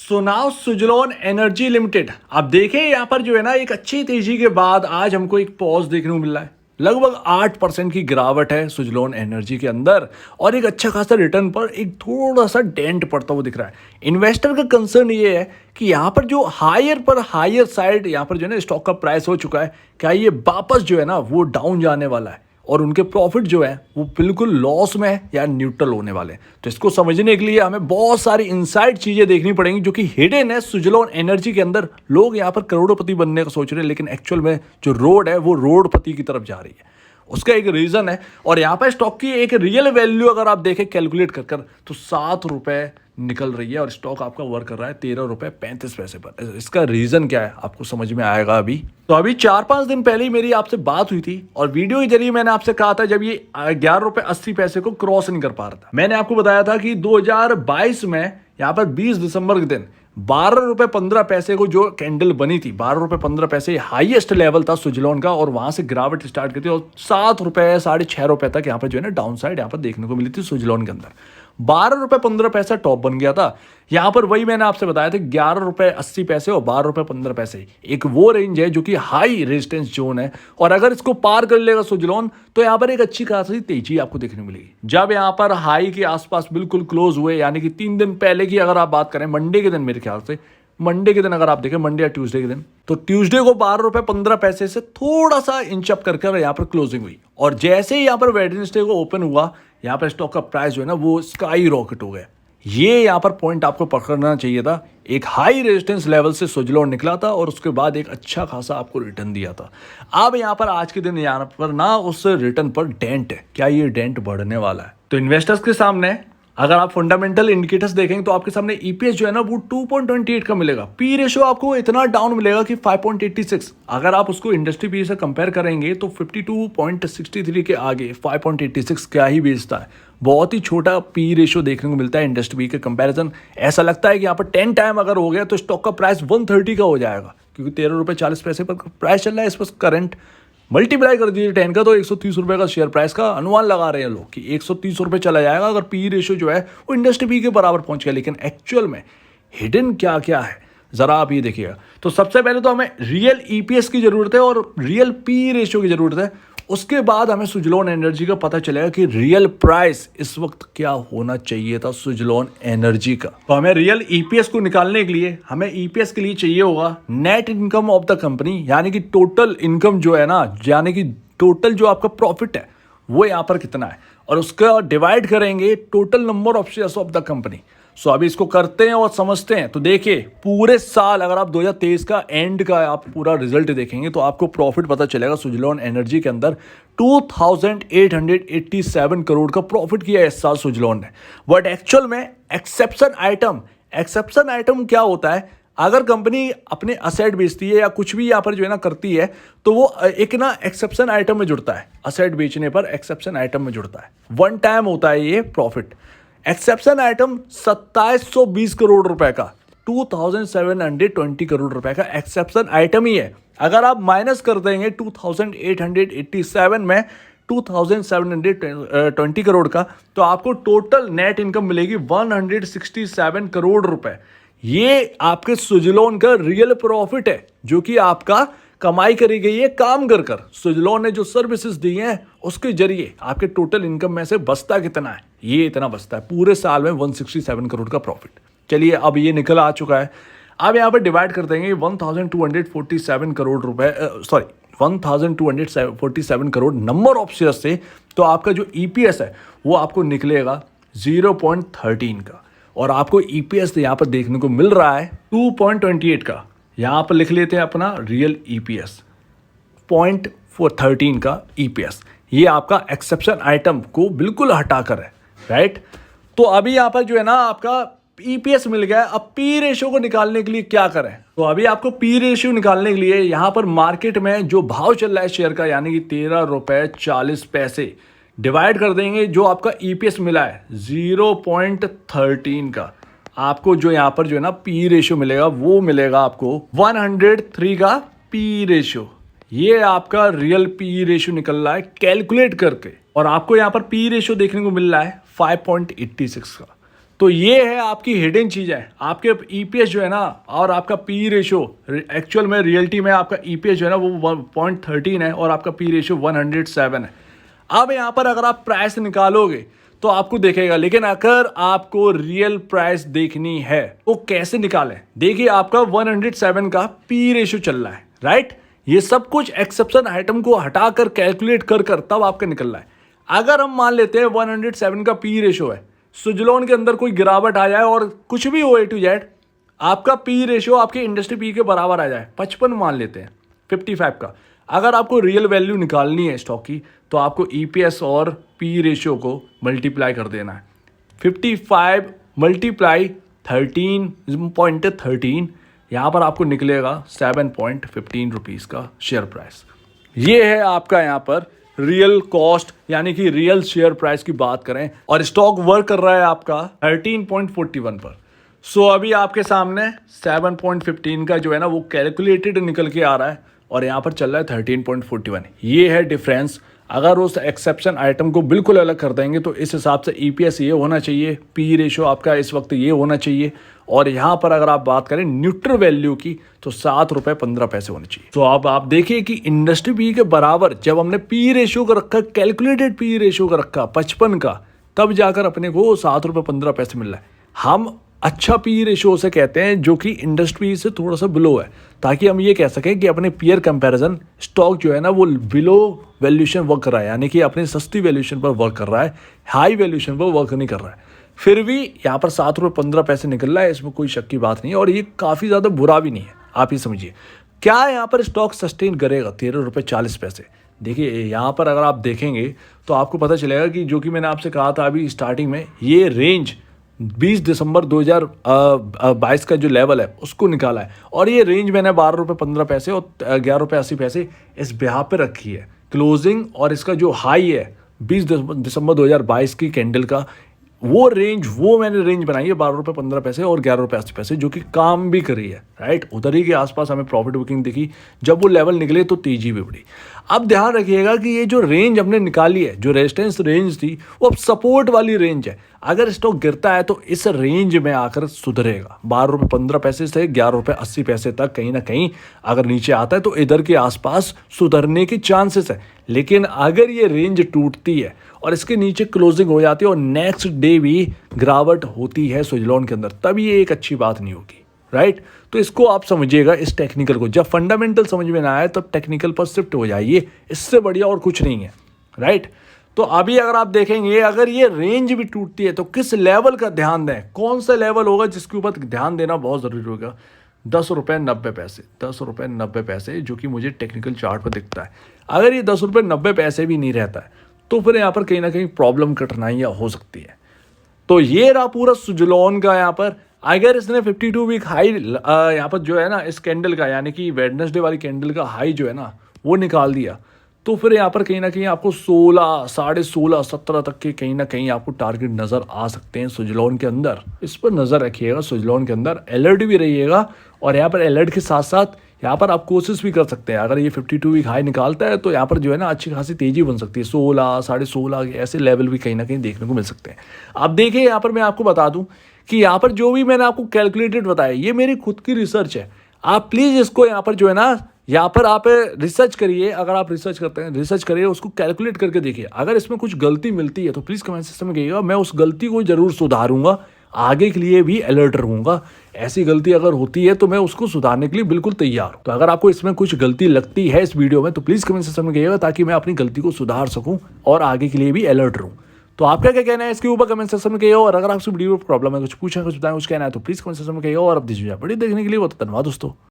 सुनाओ Suzlon energy limited. आप देखें यहाँ पर जो है ना एक अच्छी तेजी के बाद आज हमको एक पॉज देखने को मिल रहा है। लगभग 8% की गिरावट है सुजलोन एनर्जी के अंदर और एक अच्छा खासा रिटर्न पर एक थोड़ा सा डेंट पड़ता हुआ दिख रहा है। इन्वेस्टर का कंसर्न ये है कि यहाँ पर जो हायर साइड यहाँ पर जो है ना स्टॉक का प्राइस हो चुका है, क्या ये वापस जो है ना वो डाउन जाने वाला है और उनके प्रॉफिट जो है वो बिल्कुल लॉस में है या न्यूट्रल होने वाले हैं। तो इसको समझने के लिए हमें बहुत सारी इनसाइड चीजें देखनी पड़ेंगी जो कि हिडन है सुजलोन एनर्जी के अंदर। लोग यहाँ पर करोड़पति बनने का सोच रहे हैं, लेकिन एक्चुअल में जो रोड है वो रोडपति की तरफ जा रही है। उसका एक रीजन है और यहाँ पर स्टॉक की एक रियल वैल्यू अगर आप देखें कैलकुलेट कर तो 7 रुपए निकल रही है और स्टॉक आपका वर्क कर रहा है 13 रुपए 35 पैसे पर। इसका रीजन क्या है आपको समझ में आएगा अभी। तो अभी 4-5 दिन पहले ही मेरी आपसे बात हुई थी और वीडियो के जरिए मैंने आपसे कहा था जब ये 11 रुपए 80 पैसे को क्रॉस नहीं कर पा रहा था, मैंने आपको बताया था कि 2022 में यहाँ पर 20 दिसंबर के दिन 12 रुपए 15 पैसे को जो कैंडल बनी थी, 12 रुपए 15 पैसे हाईएस्ट लेवल था सुजलोन का और वहां से गिरावट स्टार्ट की थी और 7 रुपए 6.5 रुपए तक यहाँ पर जो है ना डाउन साइड यहाँ पर देखने को मिली थी सुजलोन के अंदर। 12 रुपए 15 पैसा टॉप बन गया था। यहाँ पर वही मैंने आपसे बताया था 11 रुपए 80 पैसे और 12 रुपए 15 पैसे एक वो रेंज है जो कि हाई रेजिस्टेंस जोन है और अगर इसको पार कर लेगा सुजलोन तो यहाँ पर एक अच्छी खासी तेजी आपको देखने मिलेगी। जब यहाँ पर हाई के आसपास बिल्कुल क्लोज हुए, यानी कि 3 दिन पहले की अगर आप बात करें, मंडे के दिन, मेरे ख्याल से मंडे के दिन अगर आप देखें, मंडे या ट्यूसडे के दिन, तो ट्यूसडे को 12 रुपए 15 पैसे से थोड़ा सा इंच अप कर यहाँ पर क्लोजिंग हुई और जैसे ही यहाँ पर वेडनेसडे को ओपन हुआ, यहाँ पर स्टॉक का प्राइस जो है ना वो स्काई रॉकेट हो गया। ये यहाँ पर पॉइंट आपको पकड़ना चाहिए था। एक हाई रेजिस्टेंस लेवल से सुजलोन निकला था और उसके बाद एक अच्छा खासा आपको रिटर्न दिया था। अब यहाँ पर आज के दिन यहाँ पर ना उस रिटर्न पर डेंट है। क्या ये डेंट बढ़ने वाला है? तो इन्वेस्टर्स के सामने अगर आप फंडामेंटल इंडिकेटर्स देखेंगे तो आपके सामने ईपीएस जो है ना वो 2.28 का मिलेगा। पी रेशियो आपको इतना डाउन मिलेगा कि 5.86। अगर आप उसको इंडस्ट्री पी से कंपेयर करेंगे तो 52.63 के आगे 5.86 क्या ही बेचता है। बहुत ही छोटा पी रेशियो देखने को मिलता है इंडस्ट्री पी के कंपैरिजन। ऐसा लगता है कि यहाँ पर 10 टाइम अगर हो गया तो स्टॉक का प्राइस 130 का हो जाएगा, क्योंकि 13 रुपए 40 पैसे पर प्राइस चल रहा है। इस पर करंट मल्टीप्लाई कर दीजिए 10 का तो 130 रुपए का शेयर प्राइस का अनुमान लगा रहे हैं लोग कि 130 रुपए चला जाएगा अगर पी रेशियो जो है वो इंडस्ट्री पी के बराबर पहुंच गया। लेकिन एक्चुअल में हिडन क्या क्या है जरा आप ये देखिएगा। तो सबसे पहले तो हमें रियल ईपीएस की जरूरत है और रियल पी रेशियो की जरूरत है। उसके बाद हमें सुजलोन एनर्जी का पता चलेगा कि रियल प्राइस इस वक्त क्या होना चाहिए था सुजलोन एनर्जी का। तो हमें रियल ईपीएस को निकालने के लिए हमें ईपीएस के लिए चाहिए होगा net income of the company, यानी कि टोटल इनकम जो है ना, यानी कि टोटल जो आपका प्रॉफिट है वो यहाँ पर कितना है और उसका डिवाइड करेंगे total number of shares of the company. So अभी इसको करते हैं और समझते हैं। तो देखिए पूरे साल अगर आप 2023 का एंड का आप पूरा रिजल्ट देखेंगे तो आपको प्रॉफिट पता चलेगा सुजलोन एनर्जी के अंदर 2887 करोड़ का प्रॉफिट किया है इस साल सुजलोन ने। बट एक्चुअल में एक्सेप्शन आइटम क्या होता है? अगर कंपनी अपने असेट बेचती है या कुछ भी यहाँ पर जो है ना करती है तो वो एक ना एक्सेप्शन आइटम में जुड़ता है। असेट बेचने पर एक्सेप्शन आइटम में जुड़ता है, वन टाइम होता है ये प्रॉफिट। एक्सेप्शन आइटम 2720 करोड़ रुपए का, 2720 करोड़ रुपए का एक्सेप्शन आइटम ही है। अगर आप माइनस कर देंगे 2887 में 2720 करोड़ का तो आपको टोटल नेट इनकम मिलेगी 167 करोड़ रुपए। ये आपके सुजलोन का रियल प्रॉफिट है जो कि आपका कमाई करी गई है काम कर कर। सुजलोन ने जो सर्विसेज दी हैं उसके जरिए आपके टोटल इनकम में से बचता कितना है? ये इतना बचता है पूरे साल में 167 करोड़ का प्रॉफिट। चलिए अब ये निकल आ चुका है। अब यहाँ पर डिवाइड कर देंगे 1247 करोड़ रुपए 1247 करोड़ नंबर ऑफ शेयर से, तो आपका जो ईपीएस है वो आपको निकलेगा 0.13 का और आपको ईपीएस यहाँ पर देखने को मिल रहा है 2.28 का। यहाँ पर लिख लेते हैं अपना रियल ईपीएस 0.13 का ईपीएस। ये आपका एक्सेप्शन आइटम को बिल्कुल हटाकर है, राइट। तो अभी यहाँ पर जो है ना आपका ईपीएस मिल गया। अब पी रेशियो को निकालने के लिए क्या करें? तो अभी आपको पी रेशियो निकालने के लिए यहाँ पर मार्केट में जो भाव चल रहा है शेयर का, यानी कि 13 रुपए 40 पैसे, डिवाइड कर देंगे जो आपका ईपीएस मिला है 0.13 का। आपको जो यहाँ पर जो है ना पी रेशियो मिलेगा वो मिलेगा आपको 103 का पी रेशियो। ये आपका रियल पी रेशियो निकल रहा है कैलकुलेट करके और आपको यहाँ पर पी रेशियो देखने को मिल रहा है 5.86 का। तो ये है आपकी हिडन चीज़ है। आपके ईपीएस जो है ना और आपका पी रेशो, एक्चुअल में रियलिटी में आपका ईपीएस जो है ना वो 0.13 है और आपका पी रेशो 107 है। अब यहाँ पर अगर आप प्राइस निकालोगे तो आपको देखेगा, लेकिन अगर आपको रियल प्राइस देखनी है तो कैसे निकालें? देखिए आपका 107 का पी रेशो चल रहा है, राइट। ये सब कुछ एक्सेप्शन आइटम को हटाकर कैलकुलेट कर तब आपका निकल रहा है। अगर हम मान लेते हैं 107 का पी रेशो है, सुजलॉन के अंदर कोई गिरावट आ जाए और कुछ भी हो ए टू जेड, आपका पी रेशो आपके इंडस्ट्री पी के बराबर आ जाए, 55 मान लेते हैं 55 का। अगर आपको रियल वैल्यू निकालनी है स्टॉक की तो आपको ईपीएस और पी रेशो को मल्टीप्लाई कर देना है। 55 मल्टीप्लाई 13.13, यहाँ पर आपको निकलेगा 7.15 रुपीज़ का शेयर प्राइस। ये है आपका यहाँ पर रियल कॉस्ट, यानी कि रियल शेयर प्राइस की बात करें, और स्टॉक वर्क कर रहा है आपका 13.41 पर। सो अभी आपके सामने 7.15 का जो है ना वो कैलकुलेटेड निकल के आ रहा है और यहाँ पर चल रहा है 13.41। ये है डिफरेंस। अगर उस एक्सेप्शन आइटम को बिल्कुल अलग कर देंगे तो इस हिसाब से ईपीएस ये होना चाहिए, पी रेशो आपका इस वक्त ये होना चाहिए, और यहाँ पर अगर आप बात करें न्यूट्रल वैल्यू की तो 7 रुपये 15 पैसे होने चाहिए। तो अब आप देखिए कि इंडस्ट्री पी के बराबर जब हमने पी रेशो का रखा, कैलकुलेटेड पी रेशो का रखा 55 का, तब जाकर अपने को 7 रुपये 15 पैसे मिल रहा है। हम अच्छा पी रेशो से कहते हैं जो कि इंडस्ट्री से थोड़ा सा बिलो है, ताकि हम ये कह सकें कि अपने पीयर कंपैरिजन स्टॉक जो है ना वो बिलो वैल्यूएशन वर्क कर रहा है, यानी कि अपनी सस्ती वैल्यूएशन पर वर्क कर रहा है, हाई वैल्यूएशन पर वर्क नहीं कर रहा है। फिर भी यहाँ पर 7 रुपये 15 पैसे निकल रहा है, इसमें कोई शक की बात नहीं है, और ये काफ़ी ज़्यादा बुरा भी नहीं है। आप ये समझिए क्या यहाँ पर स्टॉक सस्टेन करेगा 13 रुपये 40 पैसे। देखिए यहाँ पर अगर आप देखेंगे तो आपको पता चलेगा कि जो कि मैंने आपसे कहा था अभी स्टार्टिंग में, ये रेंज 20 दिसंबर 2022 का जो लेवल है उसको निकाला है, और ये रेंज मैंने 12 रुपये 15 पैसे और 11 रुपये 80 पैसे इस ब्याह पे रखी है क्लोजिंग, और इसका जो हाई है 20 दिसंबर 2022 की कैंडल का, वो रेंज, वो मैंने रेंज बनाई है 12 रुपये 15 पैसे और 11 रुपये 80 पैसे, जो कि काम भी करी है, राइट। उधर ही के आसपास हमें प्रॉफिट बुकिंग दिखी, जब वो लेवल निकले तो तेजी भी बढ़ी। अब ध्यान रखिएगा कि ये जो रेंज हमने निकाली है, जो रेजिस्टेंस रेंज थी, वो अब सपोर्ट वाली रेंज है। अगर स्टॉक गिरता है तो इस रेंज में आकर सुधरेगा। 12 रुपये 15 पैसे से 11 रुपये 80 पैसे तक कहीं ना कहीं अगर नीचे आता है तो इधर के आसपास सुधरने के चांसेस है। लेकिन अगर ये रेंज टूटती है और इसके नीचे क्लोजिंग हो जाती है और नेक्स्ट डे भी गिरावट होती है सुजलॉन के अंदर, तब ये एक अच्छी बात नहीं होगी, राइट। तो इसको आप समझिएगा, इस टेक्निकल को। जब फंडामेंटल समझ में ना आए तब टेक्निकल पर शिफ्ट हो जाइए, इससे बढ़िया और कुछ नहीं है, राइट। तो अभी अगर आप देखेंगे, अगर ये रेंज भी टूटती है तो किस लेवल का ध्यान दें, कौन सा लेवल होगा जिसके ऊपर ध्यान देना बहुत ज़रूरी होगा। 10 रुपये 90 पैसे, 10 रुपये 90 पैसे, जो कि मुझे टेक्निकल चार्ट पर दिखता है। अगर ये 10 रुपये 90 पैसे भी नहीं रहता है तो फिर यहाँ पर कहीं ना कहीं प्रॉब्लम कठिनाइयाँ हो सकती है। तो ये रहा पूरा सुजलॉन का। यहाँ पर अगर इसने 52 वीक हाई यहाँ पर जो है ना इस कैंडल का, यानी कि वेडनेसडे वाली कैंडल का हाई जो है ना वो निकाल दिया, तो फिर यहाँ पर कहीं ना कहीं आपको 16, 16.5, 17 तक के कहीं ना कहीं आपको टारगेट नज़र आ सकते हैं सुजलॉन के अंदर। इस पर नज़र रखिएगा, सुजलॉन के अंदर अलर्ट भी रहिएगा, और यहाँ पर अलर्ट के साथ साथ यहाँ पर आप कोशिश भी कर सकते हैं। अगर ये 52 वीक हाई निकालता है तो यहाँ पर जो है ना अच्छी खासी तेज़ी बन सकती है। 16, 16.5 ऐसे लेवल भी कहीं ना कहीं देखने को मिल सकते हैं। आप देखिए यहाँ पर मैं आपको बता दूँ कि यहाँ पर जो भी मैंने आपको कैलकुलेटेड बताया, ये मेरी खुद की रिसर्च है। आप प्लीज़ इसको यहाँ पर जो है ना, यहाँ पर आप रिसर्च करिए। अगर आप रिसर्च करते हैं, रिसर्च करिए, उसको कैलकुलेट करके देखिए। अगर इसमें कुछ गलती मिलती है तो प्लीज़ कमेंट सेक्शन में कहिएगा, मैं उस गलती को ज़रूर सुधारूंगा, आगे के लिए भी अलर्ट रहूंगा। ऐसी गलती अगर होती है तो मैं उसको सुधारने के लिए बिल्कुल तैयार हूँ। तो अगर आपको इसमें कुछ गलती लगती है इस वीडियो में तो प्लीज़ कमेंट सेक्शन में कहिएगा, ताकि मैं अपनी गलती को सुधार सकूँ और आगे के लिए भी अलर्ट रहूँ। तो आपका क्या कहना है इसके ऊपर कमेंट सेक्शन में कहिएगा, और अगर आपसे वीडियो में प्रॉब्लम है, कुछ पूछना, कुछ बताएं, कुछ कहना है तो प्लीज़ कमेंट सेक्शन में कहिएगा। और अब दीजिए बड़ी देखने के लिए बहुत धन्यवाद दोस्तों।